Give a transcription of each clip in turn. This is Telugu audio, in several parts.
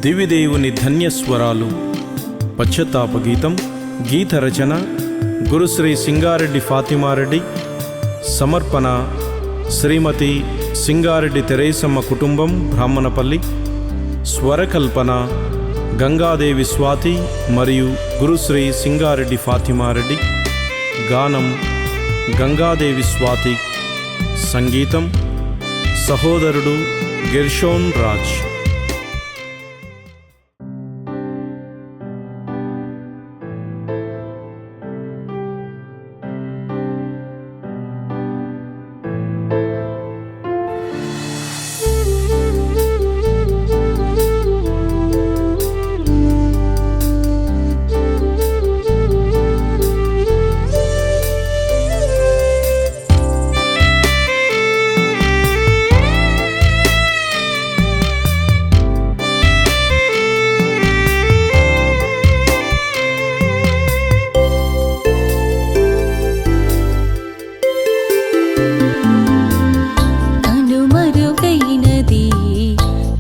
దివిదేవుని ధన్యస్వరాలు. పశ్చాత్తాప గీతం. గీత రచన గురుశ్రీ సింగారెడ్డి ఫాతిమారెడ్డి. సమర్పణ శ్రీమతి సింగారెడ్డి తెరేసమ్మ కుటుంబం, బ్రాహ్మణపల్లి. స్వరకల్పన గంగాదేవి స్వాతి మరియు గురుశ్రీ సింగారెడ్డి ఫాతిమారెడ్డి. గానం గంగాదేవి స్వాతి. సంగీతం సహోదరుడు గెర్షోన్ రాజ్.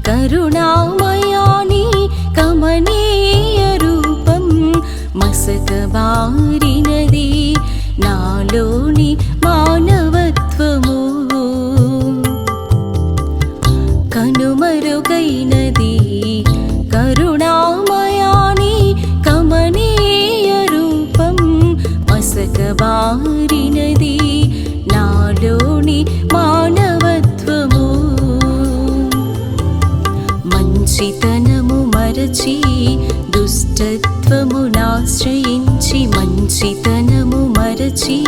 కరుణామయాని కమనీయ రూపం మసకబారినది నాలోని మానవత్వము. కనుమరుగైనది కరుణామయాని కమనీయ రూపం మసకబారినది నాలోని మానవత్వము. మంచితనము మరచి దుష్టత్వమునాశ్రయించి, మంచితనము మరచి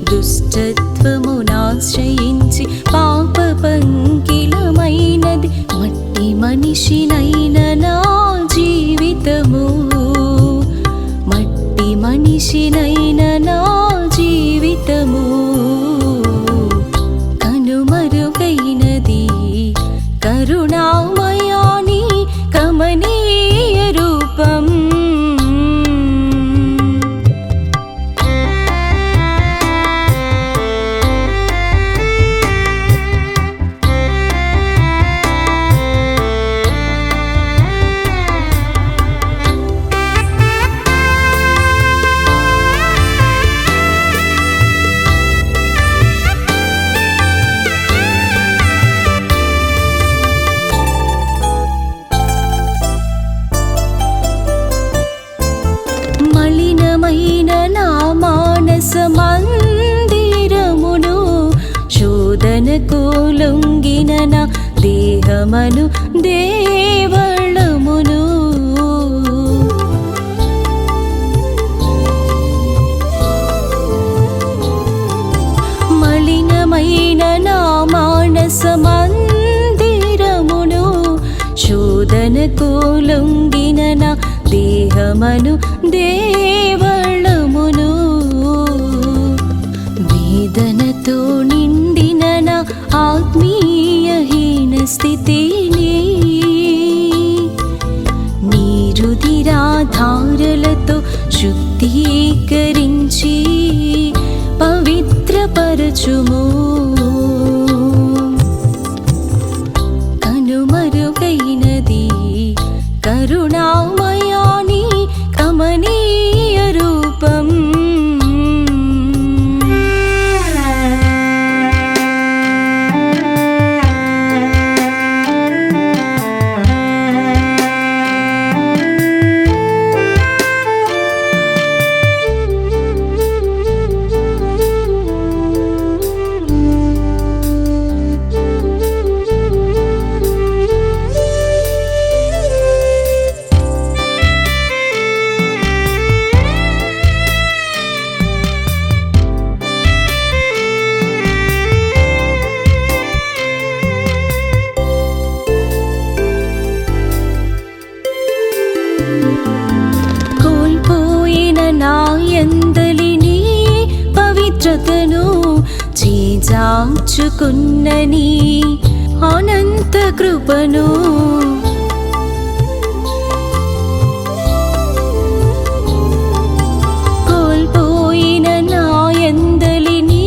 దుష్టత్వమునాశ్రయించి పాప పంకిలమైనది మట్టి మనిషినైన నా జీవితము. మట్టి మనిషినైన నా జీవితము. కనుమరుగైనది కరుణామయాని కమనీయ రూపం. మలినమైన నా మానస మందిరమును, శోధనకు లొంగిన నా దేహమను దేవళమును. మలినమైన నా మానస మందిరమును, శోధనకు లొంగిన నా దేహమను దేవళమును. వేదనతో నిండిన నా ఆత్మీయహీన స్థితిని నీ రుధిరాధారలతో శుద్ధీకరించి పవిత్రపరచుము. కనుమరుగైనది కరుణామయాని కమనీయ రూపం. కోల్పోయిన నా యందలిని పవిత్రతను చేజార్చుకున్నని అనంత కృపను, కోల్పోయిన నా యందలిని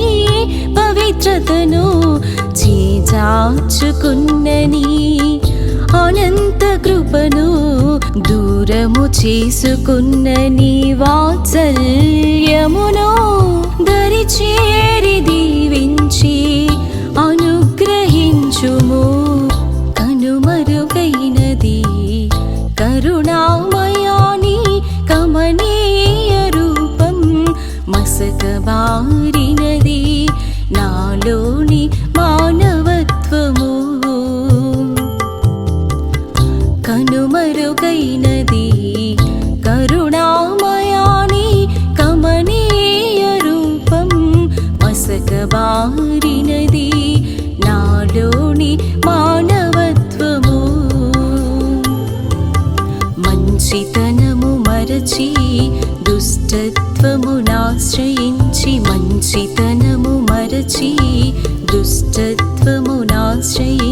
పవిత్రతను చేజార్చుకున్నని అనంత కృపను దూరము చేసుకున్న నీ వాత్సల్యమును దరిచేరి దీవించి అనుగ్రహించుము. కనుమరుగైనది కరుణామయాని కమనీయ రూపం, మసకబారినది నాలోని మానవత్వము. కనుమరుగైనది కరుణామయాని కమనీయ రూపం, మసకబారినది నాలోని మానవత్వము. మంచితనము మరచి దుష్టత్వమునాశ్రయించి, మంచితనము మరచి దుష్టత్వమునాశ్రయించి